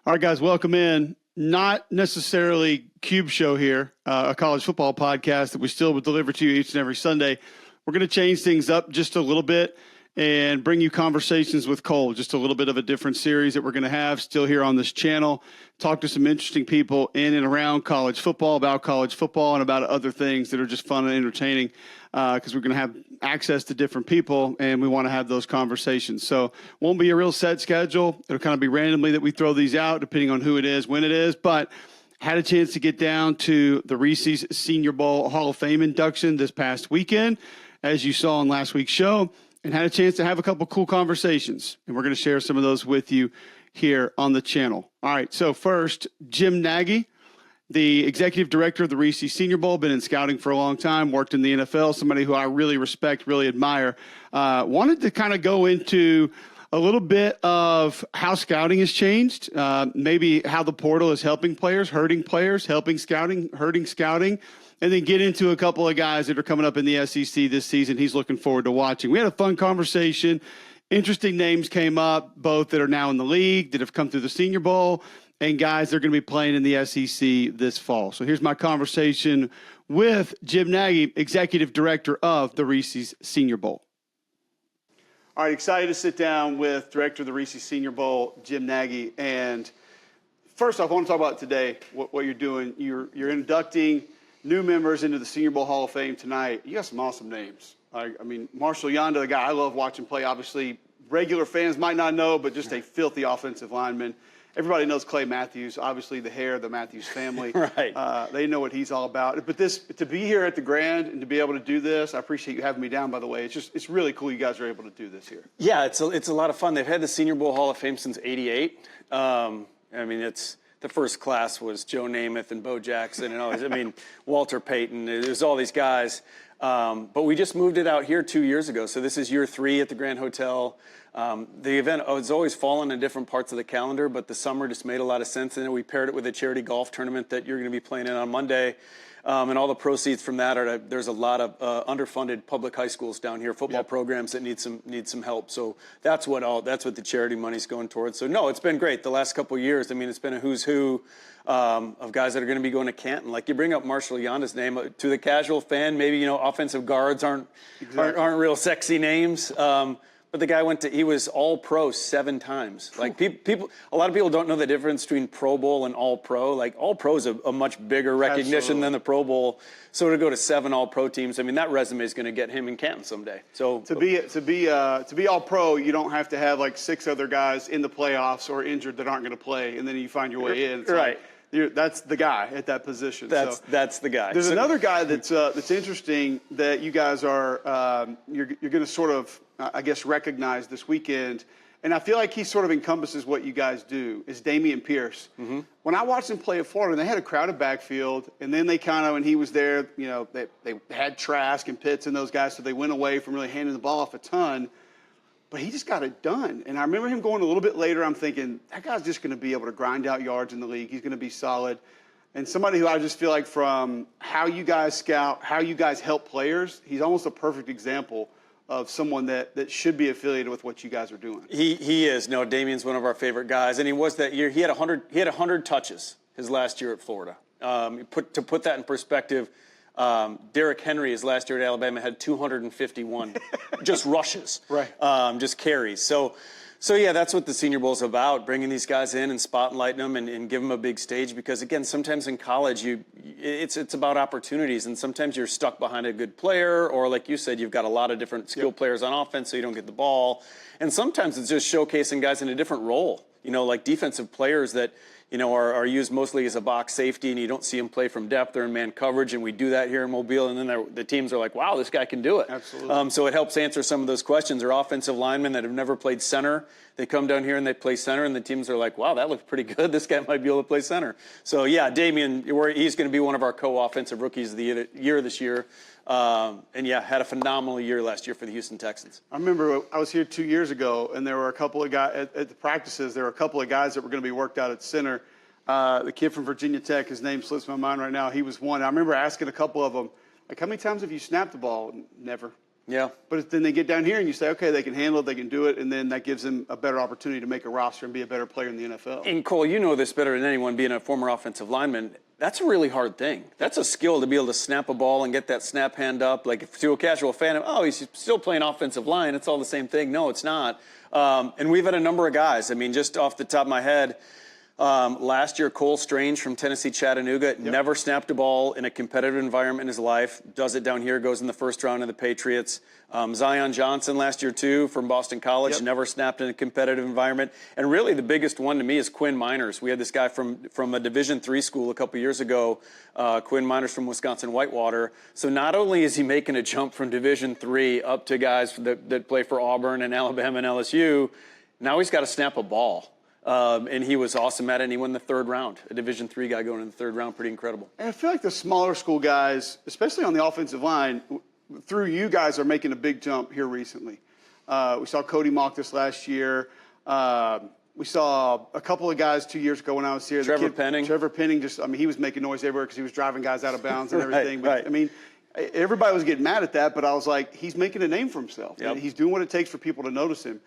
All right, guys, welcome in. Not necessarily Cube Show here, a college football podcast that we still will deliver to you each and every Sunday. We're going to change things up just a little bit and bring you conversations with Cole, just a little bit of a different series that we're going to have still here on this channel. Talk to some interesting people in and around college football, about college football, and about other things that are just fun and entertaining because we're going to have access to different people, and we want to have those conversations. So won't be a real set schedule. It'll kind of be randomly that we throw these out, depending on who it is, when it is. But had a chance to get down to the Reese's Senior Bowl Hall of Fame induction this past weekend, as you saw in last week's show, and had a chance to have a couple cool conversations. And we're going to share some of those with you here on the channel. All right, so first, Jim Nagy, the executive director of the Reese Senior Bowl, been in scouting for a long time, worked in the NFL, somebody who I really respect, really admire. Wanted to kind of go into a little bit of how scouting has changed, maybe how the portal is helping players, hurting players, helping scouting, hurting scouting, and then get into a couple of guys that are coming up in the SEC this season he's looking forward to watching. We had a fun conversation. Interesting names came up, both that are now in the league, that have come through the Senior Bowl, and guys that are going to be playing in the SEC this fall. So here's my conversation with Jim Nagy, Executive Director of the Reese's Senior Bowl. All right, excited to sit down with Director of the Reese's Senior Bowl, Jim Nagy. And first off, I want to talk about today, what you're doing. You're inducting new members into the Senior Bowl Hall of Fame tonight. You got some awesome names. I mean, Marshall Yanda, the guy I love watching play, obviously regular fans might not know, but just a filthy offensive lineman. Everybody knows Clay Matthews, obviously the hair of the Matthews family. Right. They know what he's all about. But to be here at the Grand and to be able to do this, I appreciate you having me down, by the way. It's really cool you guys are able to do this here. Yeah, it's a lot of fun. They've had the Senior Bowl Hall of Fame since '88. I mean, the first class was Joe Namath and Bo Jackson and all these. I mean, Walter Payton. There's all these guys. But we just moved it out here 2 years ago. So this is year 3 at the Grand Hotel. The event has always fallen in different parts of the calendar, but the summer just made a lot of sense. And then we paired it with a charity golf tournament that you're going to be playing in on Monday. And all the proceeds from that there's a lot of underfunded public high schools down here, football programs that need some help. So that's what the charity money's going towards. So no, it's been great the last couple of years. I mean, it's been a who's who of guys that are going to be going to Canton. Like you bring up Marshall Yanda's name to the casual fan, maybe offensive guards aren't real sexy names. But the guy he was all pro 7 times. Like a lot of people don't know the difference between Pro Bowl and all pro. Like all pro is a much bigger recognition than the Pro Bowl. So to go to 7 all pro teams, I mean, that resume is going to get him in Canton someday. So to be all pro, you don't have to have like 6 other guys in the playoffs or injured that aren't going to play, and then you find your way in. It's right. That's the guy at that position. That's the guy. There's another guy that's interesting that you guys are you're going to sort of I guess recognize this weekend, and I feel like he sort of encompasses what you guys do. Is Damian Pierce? Mm-hmm. When I watched him play at Florida, they had a crowded backfield, and then they kind of when he was there, they had Trask and Pitts and those guys, so they went away from really handing the ball off a ton. But he just got it done. And I remember him going a little bit later. I'm thinking, that guy's just going to be able to grind out yards in the league. He's going to be solid. And somebody who I just feel like from how you guys scout, how you guys help players, he's almost a perfect example of someone that should be affiliated with what you guys are doing. He is. No, Damian's one of our favorite guys. And he was that year. He had 100 touches his last year at Florida. To put that in perspective, Derrick Henry, his last year at Alabama, had 251 just rushes, right? Just carries. So yeah, that's what the Senior Bowl is about, bringing these guys in and spotlighting them and give them a big stage. Because again, sometimes in college, it's about opportunities, and sometimes you're stuck behind a good player, or like you said, you've got a lot of different skilled players on offense, so you don't get the ball. And sometimes it's just showcasing guys in a different role. Like defensive players that are used mostly as a box safety, and you don't see them play from depth or in man coverage, and we do that here in Mobile, and then the teams are like, wow, this guy can do it. Absolutely. So it helps answer some of those questions. Or offensive linemen that have never played center, they come down here and they play center, and the teams are like, wow, that looks pretty good. This guy might be able to play center. So yeah, Damian, he's going to be one of our co-offensive rookies of the year this year. And yeah, had a phenomenal year last year for the Houston Texans. I remember I was here 2 years ago, and there were a couple of guys at the practices. There were a couple of guys that were going to be worked out at center. The kid from Virginia Tech, his name slips my mind right now. He was one. I remember asking a couple of them, like, how many times have you snapped the ball? Never. Yeah. But then they get down here and you say, okay, they can handle it, they can do it, and then that gives them a better opportunity to make a roster and be a better player in the NFL. And Cole, you know this better than anyone, being a former offensive lineman. That's a really hard thing. That's a skill to be able to snap a ball and get that snap hand up. Like, if to a casual fan, oh, he's still playing offensive line. It's all the same thing. No, it's not. And we've had a number of guys. I mean, just off the top of my head, last year, Cole Strange from Tennessee Chattanooga never snapped a ball in a competitive environment in his life. Does it down here, goes in the first round of the Patriots. Zion Johnson last year, too, from Boston College, never snapped in a competitive environment. And really the biggest one to me is Quinn Miners. We had this guy from a Division III school a couple years ago, Quinn Miners from Wisconsin Whitewater. So not only is he making a jump from Division III up to guys that play for Auburn and Alabama and LSU, now he's got to snap a ball. And he was awesome at it, and he won the third round. A Division III guy going in the third round, pretty incredible. And I feel like the smaller school guys, especially on the offensive line, through you guys are making a big jump here recently. We saw Cody Mock this last year. We saw a couple of guys 2 years ago when I was here. Trevor Penning, he was making noise everywhere because he was driving guys out of bounds and everything. Right. But, I mean, everybody was getting mad at that, but I was like, he's making a name for himself. Yep. And he's doing what it takes for people to notice him.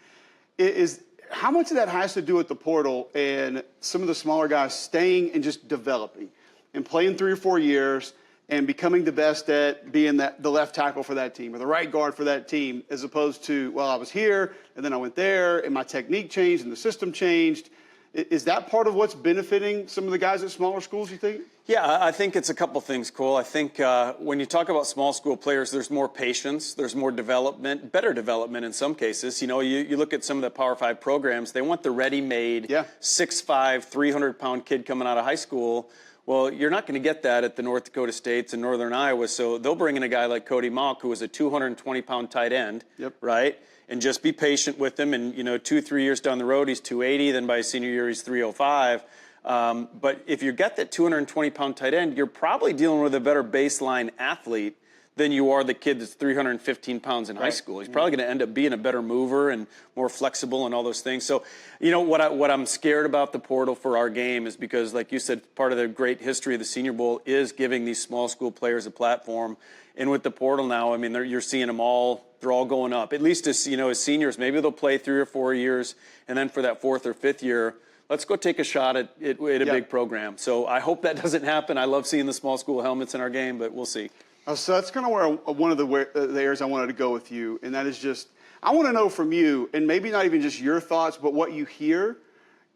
How much of that has to do with the portal and some of the smaller guys staying and just developing and playing 3 or 4 years and becoming the best at being the left tackle for that team or the right guard for that team, as opposed to, well, I was here and then I went there and my technique changed and the system changed? Is that part of what's benefiting some of the guys at smaller schools, you think? Yeah, I think it's a couple things, Cole. I think when you talk about small school players, there's more patience, there's more development, better development in some cases. You know, you look at some of the Power 5 programs, they want the ready-made 6'5", 300-pound kid coming out of high school. Well, you're not going to get that at the North Dakota States and Northern Iowa, so they'll bring in a guy like Cody Mock, who is a 220-pound tight end, right? And just be patient with him, and 2-3 years down the road, he's 280, then by his senior year, he's 305. But if you get that 220-pound tight end, you're probably dealing with a better baseline athlete than you are the kid that's 315 pounds in high school. He's probably going to end up being a better mover and more flexible and all those things. So, what I'm scared about the portal for our game is because, like you said, part of the great history of the Senior Bowl is giving these small school players a platform. And with the portal now, I mean, you're seeing them all. They're all going up. At least as seniors, maybe they'll play 3 or 4 years, and then for that 4th or 5th year, let's go take a shot at a big program. So I hope that doesn't happen. I love seeing the small school helmets in our game, but we'll see. So that's kind of where one of the areas I wanted to go with you, and that is just, I want to know from you, and maybe not even just your thoughts, but what you hear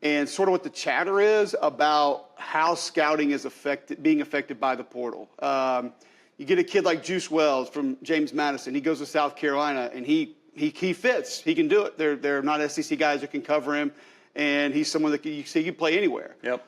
and sort of what the chatter is about how scouting is being affected by the portal. You get a kid like Juice Wells from James Madison. He goes to South Carolina, and he fits. He can do it. They're not SEC guys that can cover him, and he's someone that you can play anywhere. Yep.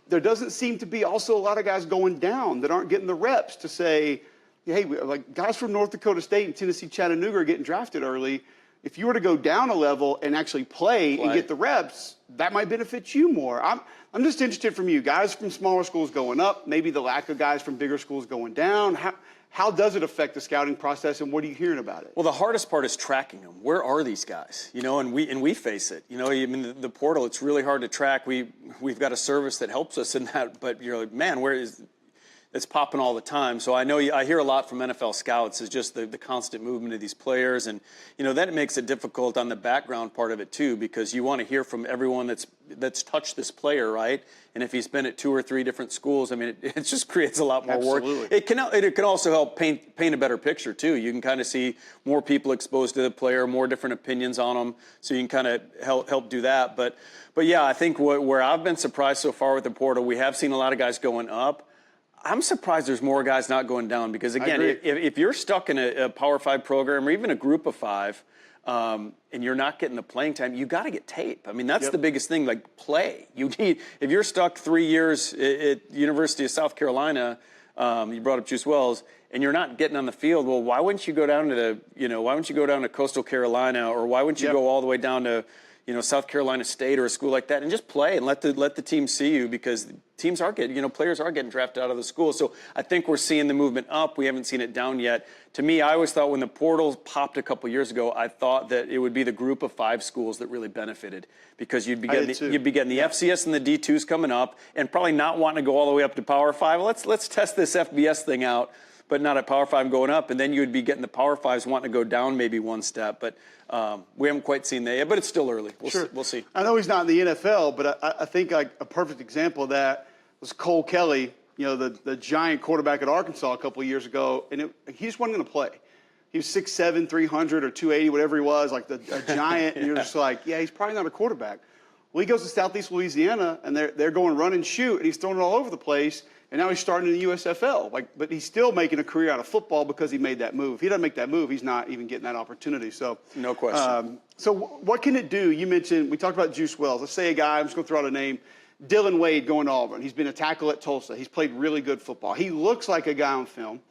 There doesn't seem to be also a lot of guys going down that aren't getting the reps to say, hey, like guys from North Dakota State and Tennessee Chattanooga are getting drafted early. If you were to go down a level and actually play and get the reps, that might benefit you more. I'm just interested from you, guys from smaller schools going up, maybe the lack of guys from bigger schools going down. How does it affect the scouting process, and what are you hearing about it? Well, the hardest part is tracking them. Where are these guys? And we face it. I mean, the portal, it's really hard to track. We've got a service that helps us in that, but you're like, man, where is? It's popping all the time. So I hear a lot from NFL scouts is just the constant movement of these players, and that makes it difficult on the background part of it too, because you want to hear from everyone that's touched this player, right? And if he's been at 2 or 3 different schools, I mean, it just creates a lot more work. It can also help paint a better picture too. You can kind of see more people exposed to the player, more different opinions on them, so you can kind of help do that. But yeah, I think where I've been surprised so far with the portal, we have seen a lot of guys going up. I'm surprised there's more guys not going down, because, again, if you're stuck in a Power 5 program or even a group of 5 and you're not getting the playing time, you got to get tape. I mean, that's the biggest thing, like play. If you're stuck 3 years at University of South Carolina, you brought up Juice Wells, and you're not getting on the field, well, why wouldn't you go down to Coastal Carolina, or why wouldn't you go all the way down to South Carolina State or a school like that and just play and let the team see you, because teams are getting, players are getting drafted out of the school. So I think we're seeing the movement up. We haven't seen it down yet. To me, I always thought when the portal popped a couple years ago, I thought that it would be the group of 5 schools that really benefited, because you'd be getting the FCS and the D2s coming up and probably not wanting to go all the way up to Power 5. Let's test this FBS thing out. but not at Power 5 going up. And then you would be getting the Power 5s wanting to go down maybe one step. But we haven't quite seen that yet, but it's still early. We'll see. I know he's not in the NFL, but I think like a perfect example of that was Cole Kelly, the giant quarterback at Arkansas a couple of years ago, and he just wasn't going to play. He was 6'7", 300 or 280, whatever he was, like a giant, and you're just like, yeah, he's probably not a quarterback. Well, he goes to Southeast Louisiana, and they're going run and shoot, and he's throwing it all over the place, and now he's starting in the USFL. But he's still making a career out of football because he made that move. If he doesn't make that move, he's not even getting that opportunity. So no question. So what can it do? You mentioned, we talked about Juice Wells. Let's say a guy, I'm just going to throw out a name, Dylan Wade going to Auburn. He's been a tackle at Tulsa. He's played really good football. He looks like a guy on film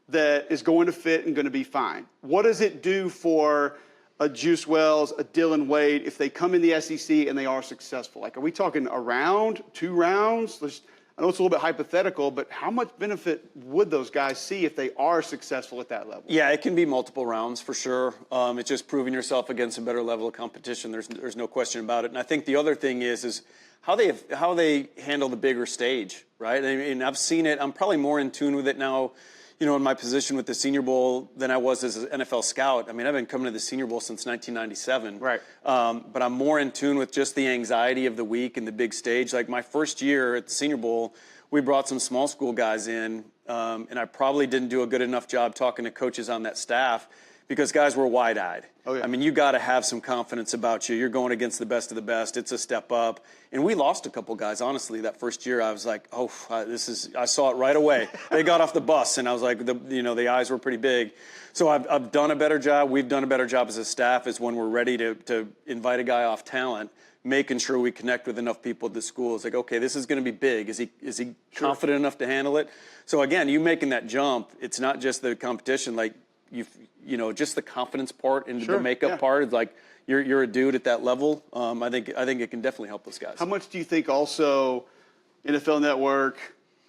that is going to fit and going to be fine. What does it do for a Juice Wells, a Dylan Wade, if they come in the SEC and they are successful? Like, are we talking a round, 2 rounds? I know it's a little bit hypothetical, but how much benefit would those guys see if they are successful at that level? Yeah, it can be multiple rounds for sure. It's just proving yourself against a better level of competition. There's no question about it. And I think the other thing is how they handle the bigger stage, right? I mean, I've seen it. I'm probably more in tune with it now, in my position with the Senior Bowl than I was as an NFL scout. I mean, I've been coming to the Senior Bowl since 1997. Right. But I'm more in tune with just the anxiety of the week and the big stage. Like my first year at the Senior Bowl, we brought some small school guys in, and I probably didn't do a good enough job talking to coaches on that staff because guys were wide-eyed. Oh, yeah. I mean, you got to have some confidence about you. You're going against the best of the best. It's a step up. And we lost a couple guys, honestly, that first year. I was like, I saw it right away. They got off the bus, and I was like, the eyes were pretty big. So I've done a better job. We've done a better job as a staff is when we're ready to invite a guy off talent, making sure we connect with enough people at the school. It's like, okay, this is going to be big. Is he confident enough to handle it? So, again, you making that jump, it's not just the competition. Like, just the confidence part and the makeup part. Like you're a dude at that level. I think it can definitely help those guys. How much do you think also NFL Network,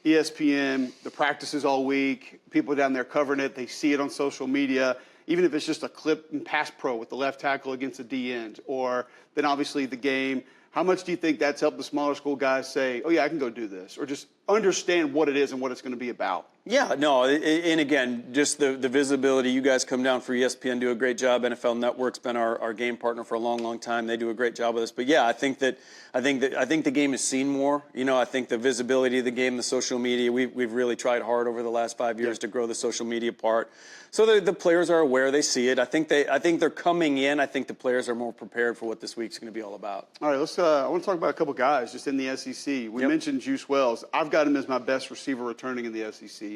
ESPN, the practices all week, people down there covering it, they see it on social media, even if it's just a clip in pass pro with the left tackle against the D end, or then obviously the game. How much do you think that's helped the smaller school guys say, oh, yeah, I can go do this, or just understand what it is and what it's going to be about? Yeah, no, and again, just the visibility. You guys come down for ESPN, do a great job. NFL Network's been our game partner for a long, long time. They do a great job with us. But yeah, I think the game is seen more. I think the visibility of the game, the social media, we've really tried hard over the last 5 years to grow the social media part. So the players are aware, they see it. I think they're coming in. I think the players are more prepared for what this week's going to be all about. All right, I want to talk about a couple guys just in the SEC. We mentioned Juice Wells. I've got him as my best receiver returning in the SEC.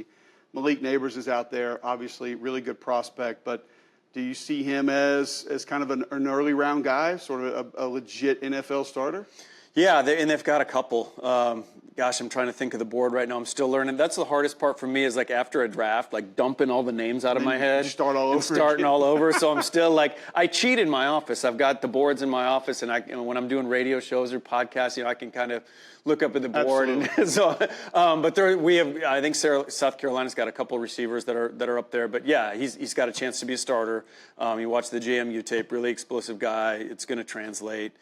Malik Neighbors is out there, obviously, really good prospect. But do you see him as kind of an early round guy, sort of a legit NFL starter? Yeah, they've got a couple. Gosh, I'm trying to think of the board right now. I'm still learning. That's the hardest part for me is like after a draft, like dumping all the names out of my head. Starting all over. So I'm still like, I cheat in my office. I've got the boards in my office, and when I'm doing radio shows or podcasts, I can kind of look up at the board. Absolutely. And so, but I think South Carolina's got a couple of receivers that are up there. But yeah, he's got a chance to be a starter. You watch the JMU tape, really explosive guy. It's going to translate.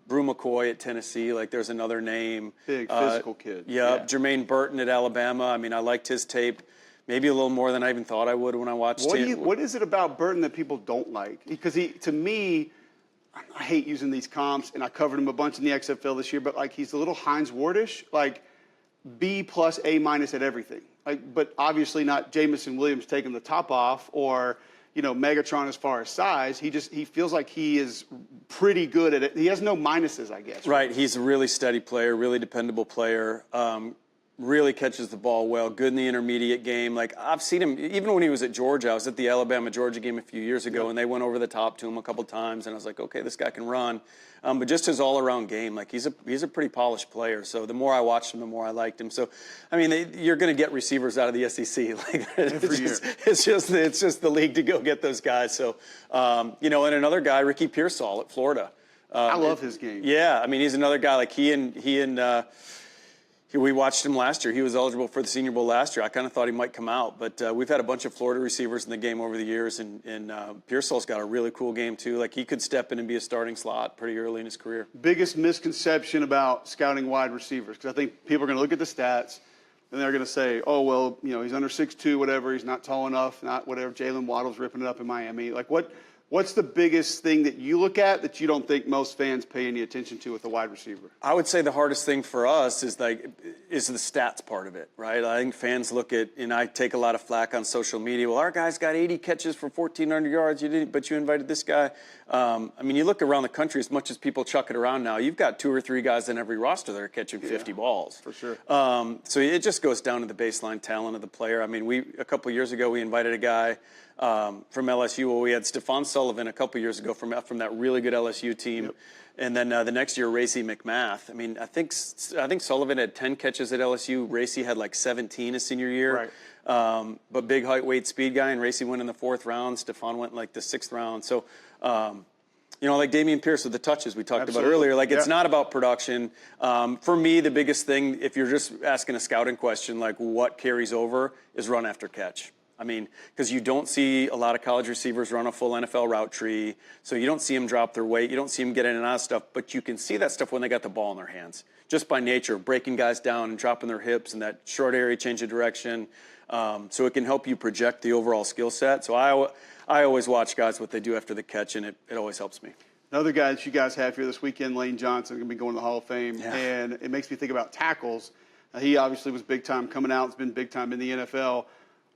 Brew McCoy at Tennessee, like there's another name. Big physical kid. Yeah, Jermaine Burton at Alabama. I mean, I liked his tape maybe a little more than I even thought I would when I watched him. What is it about Burton that people don't like? Because to me, I hate using these comps, and I covered him a bunch in the XFL this year, but like he's a little Hines Wardish, like B+, A- at everything. Like, but obviously not Jamison Williams taking the top off or Megatron as far as size. He feels like he is pretty good at it. He has no minuses, I guess. Right. He's a really steady player, really dependable player. Really catches the ball well, good in the intermediate game. Like I've seen him, even when he was at Georgia. I was at the Alabama-Georgia game a few years ago, and they went over the top to him a couple times, and I was like, okay, this guy can run. But just his all-around game, like he's a pretty polished player. So the more I watched him, the more I liked him. So, I mean, you're going to get receivers out of the SEC. Like it's just the league to go get those guys. So, and another guy, Ricky Pearsall at Florida. I love his game. Yeah, I mean, he's another guy. Like we watched him last year. He was eligible for the Senior Bowl last year. I kind of thought he might come out, but we've had a bunch of Florida receivers in the game over the years, and Pearsall's got a really cool game too. Like he could step in and be a starting slot pretty early in his career. Biggest misconception about scouting wide receivers, because I think people are going to look at the stats. and they're going to say, oh, well, he's under 6'2", whatever. He's not tall enough, not whatever. Jalen Waddle's ripping it up in Miami. Like, what's the biggest thing that you look at that you don't think most fans pay any attention to with a wide receiver? I would say the hardest thing for us is the stats part of it, right? I think fans look at, and I take a lot of flack on social media. Well, our guy's got 80 catches for 1,400 yards. But you invited this guy. You look around the country, as much as people chuck it around now, you've got 2 or 3 guys in every roster that are catching 50 balls. For sure. So it just goes down to the baseline talent of the player. A couple years ago, we invited a guy from LSU. Well, we had Stephon Sullivan a couple years ago from that really good LSU team. Yep. And then the next year, Racy McMath. I think Sullivan had 10 catches at LSU. Racy had like 17 his senior year. Right. But big height, weight, speed guy, and Racy went in the 4th round. Stephon went in like the 6th round. So, like Dameon Pierce with the touches we talked about earlier. Like, it's not about production. For me, the biggest thing, if you're just asking a scouting question, like what carries over, is run after catch. Because you don't see a lot of college receivers run a full NFL route tree, so you don't see them drop their weight. You don't see them get in and out of stuff, but you can see that stuff when they got the ball in their hands, just by nature, breaking guys down and dropping their hips and that short area change of direction. So it can help you project the overall skill set. So I always watch guys, what they do after the catch, and it always helps me. Another guy that you guys have here this weekend, Lane Johnson, going to be going to the Hall of Fame, Yeah. and it makes me think about tackles. He obviously was big time coming out. It's been big time in the NFL.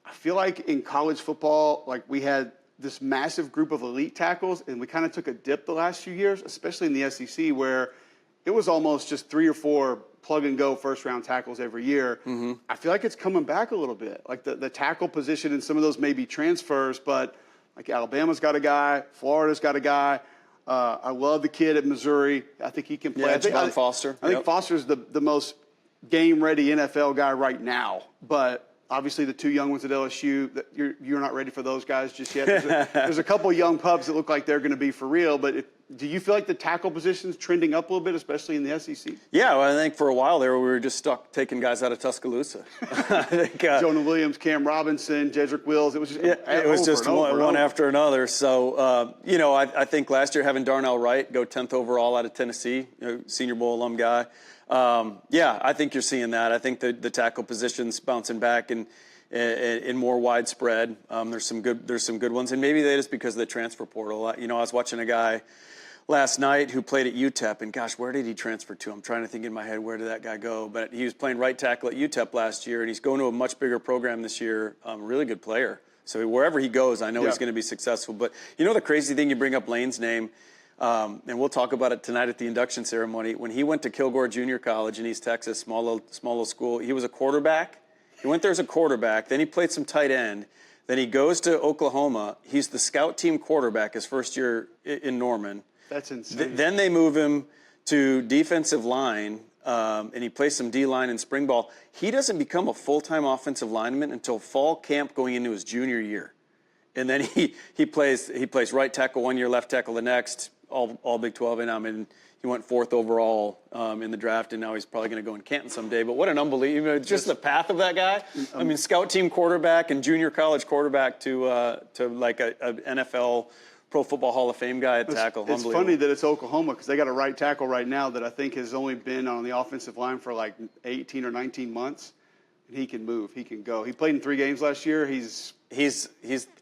I feel like in college football, like we had this massive group of elite tackles, and we kind of took a dip the last few years, especially in the SEC, where it was almost just 3 or 4 plug-and-go first-round tackles every year. Mm-hmm. I feel like it's coming back a little bit. Like the tackle position and some of those may be transfers, but like Alabama's got a guy, Florida's got a guy. I love the kid at Missouri. I think he can play. Yeah, Javon Foster. I think Foster's the most game-ready NFL guy right now, but obviously, the 2 young ones at LSU, you're not ready for those guys just yet. There's a couple young pups that look like they're going to be for real. But do you feel like the tackle position's trending up a little bit, especially in the SEC? Yeah, well, I think for a while there, we were just stuck taking guys out of Tuscaloosa. I think, Jonah Williams, Cam Robinson, Jedrick Wills. It was just one after another. So, I think last year having Darnell Wright go 10th overall out of Tennessee, Senior Bowl alum guy. I think you're seeing that. I think the tackle position's bouncing back and more widespread. There's some good ones, and maybe that is because of the transfer portal. I was watching a guy last night who played at UTEP, and gosh, where did he transfer to? I'm trying to think in my head, where did that guy go? But he was playing right tackle at UTEP last year, and he's going to a much bigger program this year. Really good player. So wherever he goes, I know he's going to be successful. But the crazy thing, you bring up Lane's name. And we'll talk about it tonight at the induction ceremony. When he went to Kilgore Junior College in East Texas, small little school, he was a quarterback. He went there as a quarterback. Then he played some tight end. Then he goes to Oklahoma. He's the scout team quarterback his first year in Norman. That's insane. Then they move him to defensive line, and he plays some D-line and spring ball. He doesn't become a full-time offensive lineman until fall camp going into his junior year. And then he plays right tackle 1 year, left tackle the next. All Big 12, and he went 4th overall in the draft, and now he's probably going to go in Canton someday. But what an unbelievable, just the path of that guy. Scout team quarterback and junior college quarterback to like a NFL Pro Football Hall of Fame guy at tackle. It's funny that it's Oklahoma because they got a right tackle right now that I think has only been on the offensive line for like 18 or 19 months. And he can move. He can go. He played in 3 games last year. He's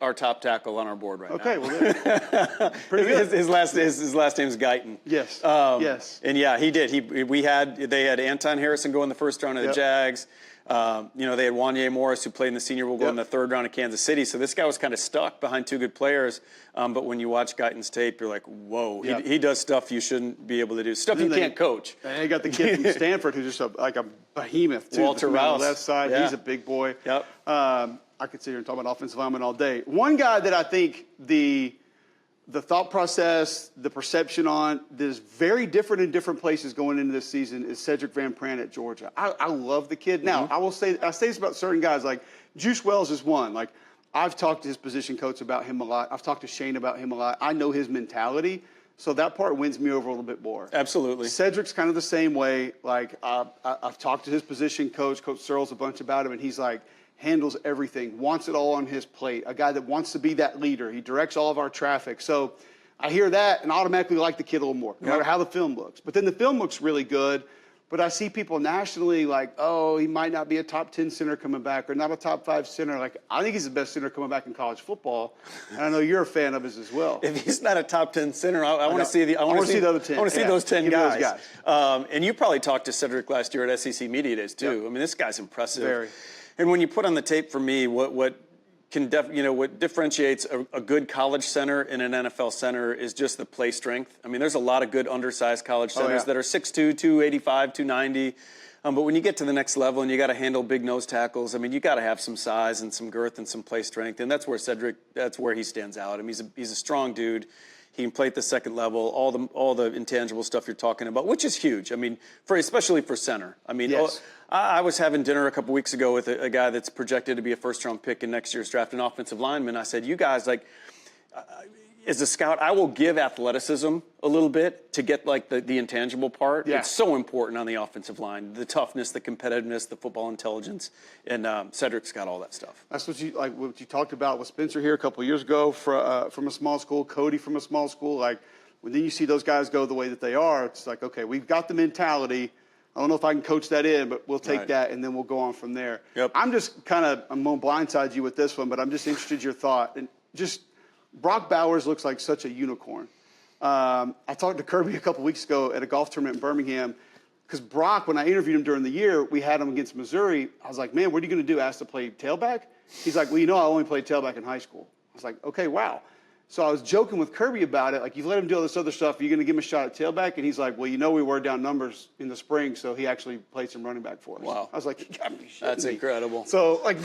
our top tackle on our board right now. Okay, well, pretty good. His last name's Guyton. Yes. Yes. And yeah, he did. They had Anton Harrison go in the 1st round of the Jags. They had Wanye Morris, who played in the Senior Bowl, go in the 3rd round of Kansas City. So this guy was kind of stuck behind 2 good players. But when you watch Guyton's tape, you're like, whoa, he does stuff you shouldn't be able to do. Stuff you can't coach. And they got the kid from Stanford who's just like a behemoth, too. Walter Rouse. On the left side. Yeah. He's a big boy. Yep. I could sit here and talk about offensive linemen all day. One guy that I think the thought process, the perception on that is very different in different places going into this season is Cedric Van Pran at Georgia. I love the kid. Now, I say this about certain guys. Like Juice Wells is one. Like I've talked to his position coach about him a lot. I've talked to Shane about him a lot. I know his mentality. So that part wins me over a little bit more. Absolutely. Cedric's kind of the same way. Like I've talked to his position coach, Coach Searles, a bunch about him, and he's like, handles everything, wants it all on his plate, a guy that wants to be that leader. He directs all of our traffic. So I hear that and automatically like the kid a little more, no matter how the film looks. But then the film looks really good. But I see people nationally like, oh, he might not be a top 10 center coming back or not a top 5 center. Like, I think he's the best center coming back in college football. And I know you're a fan of his as well. If he's not a top 10 center, I want to see the other 10. I want to see those 10 guys. And you probably talked to Cedric last year at SEC Media Days too. Yep. I mean, this guy's impressive. Very. And when you put on the tape for me, what differentiates a good college center and an NFL center is just the play strength. I mean, there's a lot of good undersized college centers that are 6'2", 285, 290. But when you get to the next level and you got to handle big nose tackles, I mean, you got to have some size and some girth and some play strength. And that's where that's where he stands out. I mean, he's a strong dude. He can play at the second level, all the intangible stuff you're talking about, which is huge. I mean, especially for center. I mean, yes. I was having dinner a couple weeks ago with a guy that's projected to be a first-round pick in next year's draft, an offensive lineman. I said, you guys, like, as a scout, I will give athleticism a little bit to get, like, the intangible part. Yeah. It's so important on the offensive line, the toughness, the competitiveness, the football intelligence, and Cedric's got all that stuff. That's what you talked about with Spencer here a couple of years ago from a small school, Cody from a small school. Like, when then you see those guys go the way that they are, it's like, okay, we've got the mentality. I don't know if I can coach that in, but we'll take that, and then we'll go on from there. Yep. I'm going to blindside you with this one, but I'm just interested in your thought. And just Brock Bowers looks like such a unicorn. I talked to Kirby a couple weeks ago at a golf tournament in Birmingham because Brock, when I interviewed him during the year, we had him against Missouri. I was like, man, what are you going to do? Asked to play tailback? He's like, well, I only played tailback in high school. I was like, okay, wow. So I was joking with Kirby about it. Like, you've let him do all this other stuff. Are you going to give him a shot at tailback? And he's like, well, we were down numbers in the spring, so he actually played some running back for us. Wow. I was like, you got to be shitting That's me. incredible. So, like,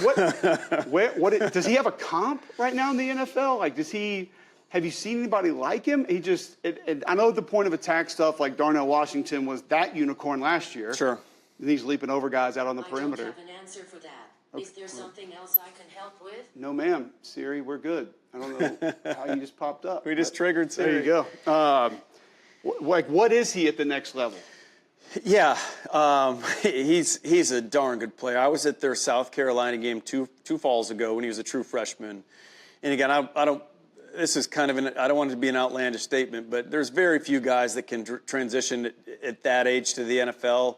does he have a comp right now in the NFL? Like, have you seen anybody like him? I know the point of attack stuff, like Darnell Washington was that unicorn last year. Sure. And he's leaping over guys out on the perimeter. I don't have an answer for that. Is there something else I can help with? No, ma'am. Siri, we're good. I don't know how you just popped up. We just triggered Siri. There you go. What is he at the next level? Yeah, he's a darn good player. I was at their South Carolina game two falls ago when he was a true freshman. And again, I don't. This is kind of I don't want it to be an outlandish statement, but there's very few guys that can transition at that age to the NFL.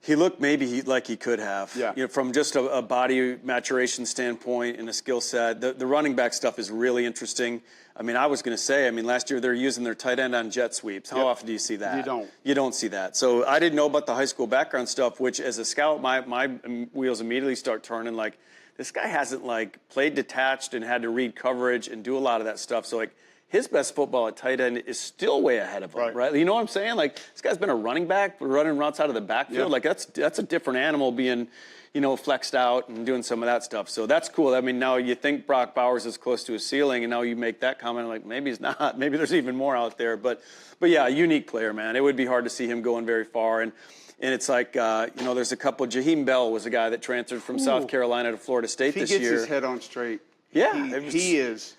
He looked like he could have. Yeah. From just a body maturation standpoint and a skill set. The running back stuff is really interesting. I mean, I was going to say, last year they're using their tight end on jet sweeps. How often do you see that? You don't. You don't see that. So I didn't know about the high school background stuff, which as a scout, my wheels immediately start turning. Like, this guy hasn't played detached and had to read coverage and do a lot of that stuff. So his best football at tight end is still way ahead of him, right? You know what I'm saying? Like, this guy's been a running back, running routes out of the backfield. Yeah. Like, that's a different animal being, flexed out and doing some of that stuff. So that's cool. I mean, now you think Brock Bowers is close to his ceiling, and now you make that comment like, maybe he's not. Maybe there's even more out there. But yeah, a unique player, man. It would be hard to see him going very far. And it's like, there's a couple. Jaheim Bell was a guy that transferred from South Carolina to Florida State this year. He gets his head on straight. Yeah. He is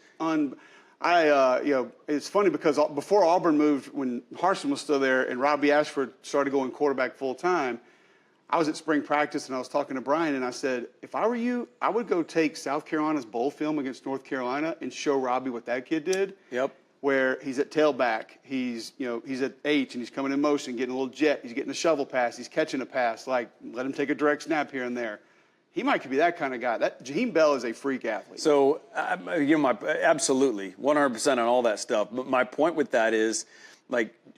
it's funny because before Auburn moved, when Harsin was still there and Robbie Ashford started going quarterback full time, I was at spring practice and I was talking to Brian and I said, if I were you, I would go take South Carolina's bowl film against North Carolina and show Robbie what that kid did. Yep. Where he's at tailback, he's at H and he's coming in motion, getting a little jet, he's getting a shovel pass, he's catching a pass, let him take a direct snap here and there. He might be that kind of guy. Jaheim Bell is a freak athlete. So, absolutely, 100% on all that stuff. But my point with that is,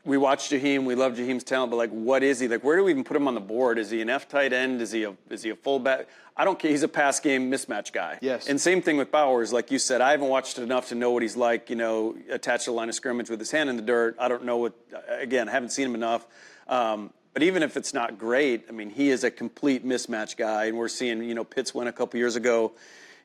we watch Jaheim, we love Jaheim's talent, but what is he? Where do we even put him on the board? Is he an F tight end? Is he a fullback? I don't care. He's a pass game mismatch guy. Yes. And same thing with Bowers. Like you said, I haven't watched it enough to know what he's like. Attached to the line of scrimmage with his hand in the dirt. I don't know what. Again, I haven't seen him enough. But even if it's not great, he is a complete mismatch guy. And we're seeing, Pitts win a couple years ago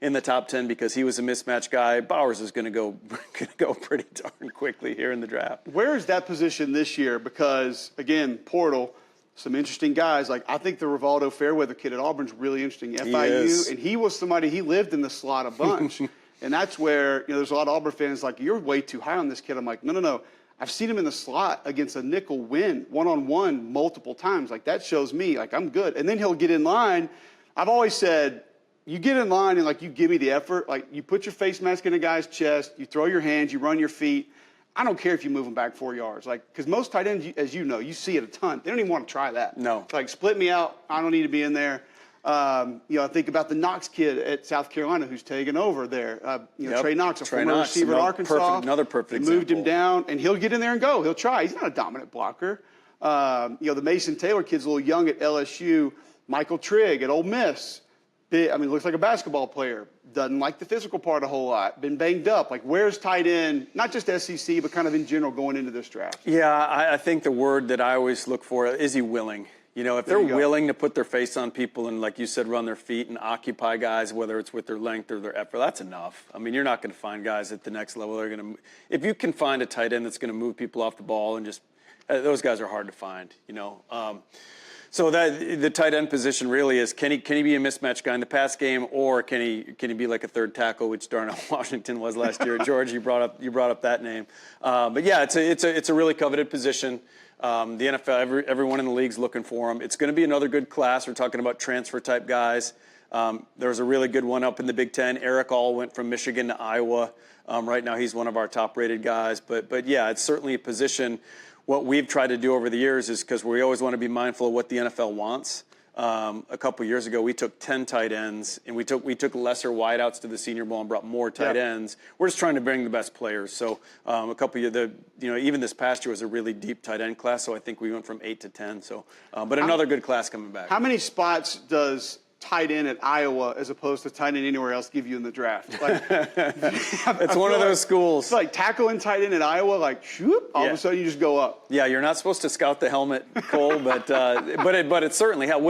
in the top 10 because he was a mismatch guy. Bowers is going to go pretty darn quickly here in the draft. Where is that position this year? Because, again, portal, some interesting guys. I think the Rivaldo Fairweather kid at Auburn's really interesting. FIU. And he was somebody, he lived in the slot a bunch. And that's where, there's a lot of Auburn fans you're way too high on this kid. I'm like, no. I've seen him in the slot against a nickel win, one-on-one, multiple times. That shows me, I'm good. And then he'll get in line. I've always said, you get in line and, you give me the effort. You put your face mask in a guy's chest, you throw your hands, you run your feet. I don't care if you move them back 4 yards. Like, because most tight ends, as you know, you see it a ton. They don't even want to try that. No. It's like, split me out. I don't need to be in there. I think about the Knox kid at South Carolina who's taken over there. Trey Knox, a former receiver at Arkansas. Another perfect They example. moved him down, and he'll get in there and go. He'll try. He's not a dominant blocker. The Mason Taylor kid's a little young at LSU. Michael Trigg at Ole Miss. Looks like a basketball player. Doesn't like the physical part a whole lot. Been banged up. Like, where's tight end, not just SEC, but kind of in general going into this draft? Yeah, I think the word that I always look for is he willing? If they're willing to put their face on people and, like you said, run their feet and occupy guys, whether it's with their length or their effort, that's enough. You're not going to find guys at the next level that are going to – if you can find a tight end that's going to move people off the ball and just those guys are hard to find, So that the tight end position really is, can he be a mismatch guy in the pass game, or can he be like a third tackle, which Darnell Washington was last year? George, you brought up that name. But yeah, it's a really coveted position. The NFL, everyone in the league's looking for him. It's going to be another good class. We're talking about transfer type guys. There's a really good one up in the Big Ten. Eric All went from Michigan to Iowa. Right now he's one of our top rated guys. But yeah, it's certainly a position. What we've tried to do over the years is, because we always want to be mindful of what the NFL wants. A couple years ago, we took 10 tight ends, and we took lesser wideouts to the Senior Bowl and brought more tight ends. We're just trying to bring the best players. So a couple of even this past year was a really deep tight end class. So I think we went from 8 to 10. So, but another good class coming back. How many spots does tight end at Iowa as opposed to tight end anywhere else give you in the draft? Like, it's one of those schools. It's like tackle and tight end at Iowa, like, shoot, all of a sudden you just go up. Yeah, you're not supposed to scout the helmet, Cole, but it certainly helps.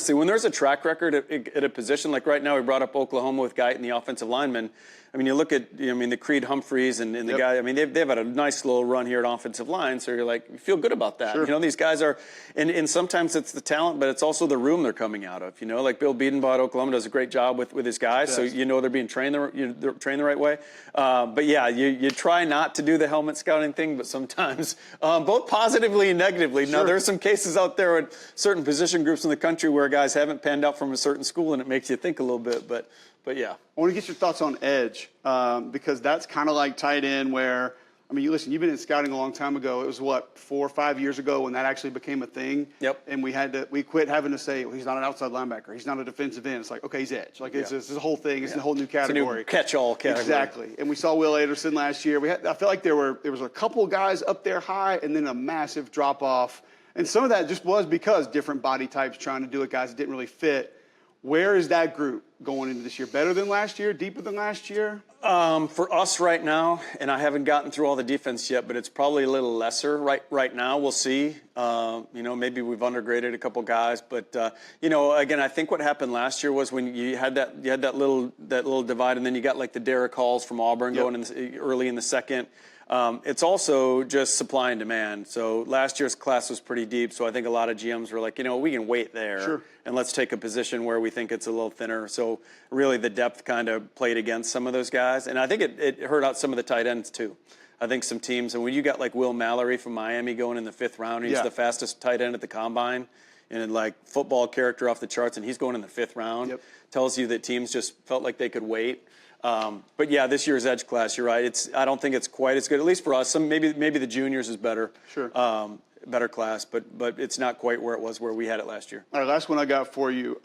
When there's a track record at a position, like right now we brought up Oklahoma with Guyton, the offensive lineman. You look at, the Creed Humphreys and the guy, they've had a nice little run here at offensive line, so you're like, you feel good about that. Sure. These guys are, and sometimes it's the talent, but it's also the room they're coming out of. Like Bill Bedenbaugh at Oklahoma does a great job with his guys, so they're being trained the right way. But yeah, you try not to do the helmet scouting thing, but sometimes, both positively and negatively. Now, there's some cases out there with certain position groups in the country where guys haven't panned out from a certain school, and it makes you think a little bit, but yeah. I want to get your thoughts on edge, because that's kind of like tight end where, you've been in scouting a long time ago. It was 4 or 5 years ago when that actually became a thing. Yep. And we quit having to say, well, he's not an outside linebacker. He's not a defensive end. It's like, okay, he's edge. Like, it's a whole thing. It's a whole new category. It's a new catch-all category. Exactly. And we saw Will Anderson last year. I feel like there was a couple guys up there high and then a massive drop-off. And some of that just was because different body types trying to do it, guys that didn't really fit. Where is that group going into this year? Better than last year? Deeper than last year? For us right now, and I haven't gotten through all the defense yet, but it's probably a little lesser right now. We'll see. Maybe we've undergraded a couple guys, but again, I think what happened last year was when you had that little divide, and then you got like the Derek Halls from Auburn going in early in the second. It's also just supply and demand. So last year's class was pretty deep, so I think a lot of GMs were like, we can wait there and let's take a position where we think it's a little thinner. So really the depth kind of played against some of those guys. And I think it hurt out some of the tight ends too. I think some teams, and when you got like Will Mallory from Miami going in the 5th round, he's the fastest tight end at the combine, and like football character off the charts, and he's going in the 5th round, tells you that teams just felt like they could wait. But yeah, this year's edge class, you're right. I don't think it's quite as good, at least for us. Maybe the juniors is better. Sure. Better class, but it's not quite where it was where we had it last year. All right, last one I got for you.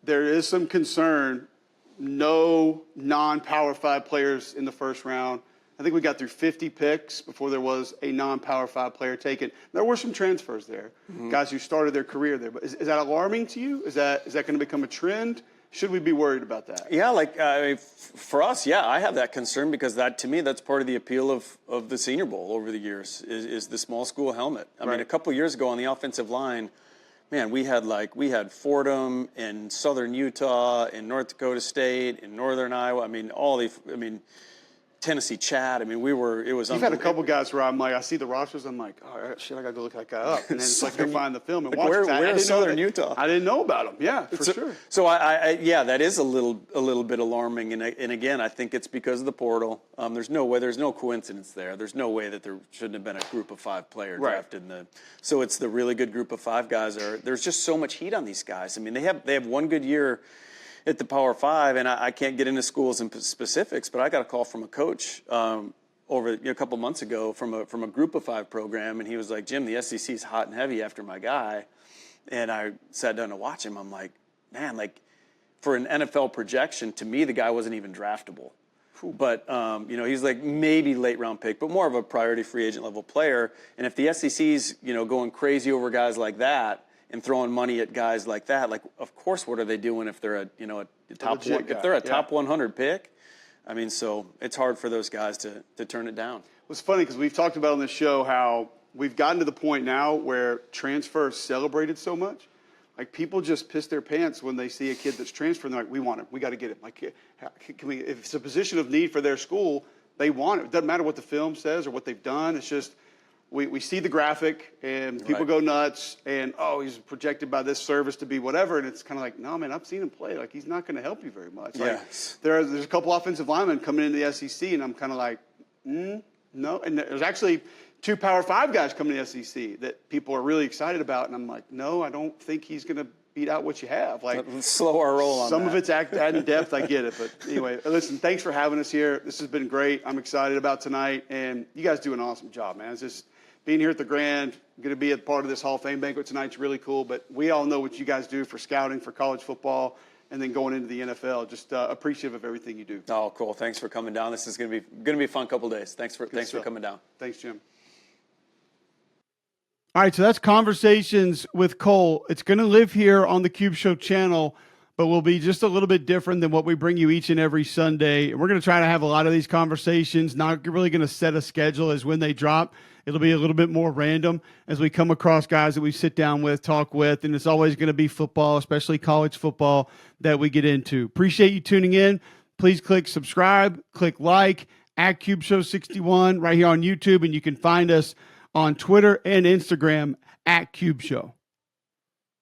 There is some concern. No non-Power 5 players in the first round. I think we got through 50 picks before there was a non-Power 5 player taken. There were some transfers there, guys who started their career there. But is that alarming to you? Is that going to become a trend? Should we be worried about that? Yeah, for us, I have that concern because to me, that's part of the appeal of the Senior Bowl over the years is the small school helmet. I mean, a couple years ago on the offensive line, man, we had Fordham in Southern Utah, in North Dakota State, in Northern Iowa. Tennessee Chad. It was. You've had a couple guys where I'm like, I see the rosters, I'm like, oh shit, I got to go look that guy up, and then it's like go find the film and watch it. Where is Southern Utah? I didn't know about him. Yeah, for sure. So that is a little bit alarming, and again, I think it's because of the portal. There's no coincidence there. There's no way that there shouldn't have been a group of 5 player drafted. So it's the really good group of 5 guys. There's just so much heat on these guys. They have one good year at the Power 5, and I can't get into schools and specifics, but I got a call from a coach over a couple months ago from a group of 5 program, and he was like, Jim, the SEC's hot and heavy after my guy. And I sat down to watch him. I'm like, man, like for an NFL projection, to me, the guy wasn't even draftable. But, he's like maybe late round pick, but more of a priority free agent level player. And if the SEC's, going crazy over guys like that and throwing money at guys like that, like, of course, what are they doing if they're a top one, if they're a top 100 pick? I mean, so it's hard for those guys to turn it down. It's funny because we've talked about on this show how we've gotten to the point now where transfer is celebrated so much. Like, people just piss their pants when they see a kid that's transferring. They're like, we want him. We got to get him. Like, if it's a position of need for their school, they want it. It doesn't matter what the film says or what they've done. It's just we see the graphic and people go nuts and, he's projected by this service to be whatever. And it's kind of like, no, man, I've seen him play. Like, he's not going to help you very much. Yes. Like, there's a couple offensive linemen coming into the SEC, and I'm kind of like, no. And there's actually 2 Power 5 guys coming to the SEC that people are really excited about. And I'm like, no, I don't think he's going to beat out what you have. Like, let's slow our roll on some that. of it's adding depth. I get it. But anyway, listen, thanks for having us here. This has been great. I'm excited about tonight. And you guys do an awesome job, man. It's just being here at the Grand, going to be a part of this Hall of Fame banquet tonight's really cool. But we all know what you guys do for scouting, for college football, and then going into the NFL. Just appreciative of everything you do. Oh, cool. Thanks for coming down. This is going to be a fun couple days. Thanks for coming down. Thanks, Jim. All right, so that's Conversations with Cole. It's going to live here on the Cube Show channel, but will be just a little bit different than what we bring you each and every Sunday. We're going to try to have a lot of these conversations, not really going to set a schedule as when they drop. It'll be a little bit more random as we come across guys that we sit down with, talk with, and it's always going to be football, especially college football, that we get into. Appreciate you tuning in. Please click subscribe, click like, at Cube Show 61 right here on YouTube, and you can find us on Twitter and Instagram at Cube Show.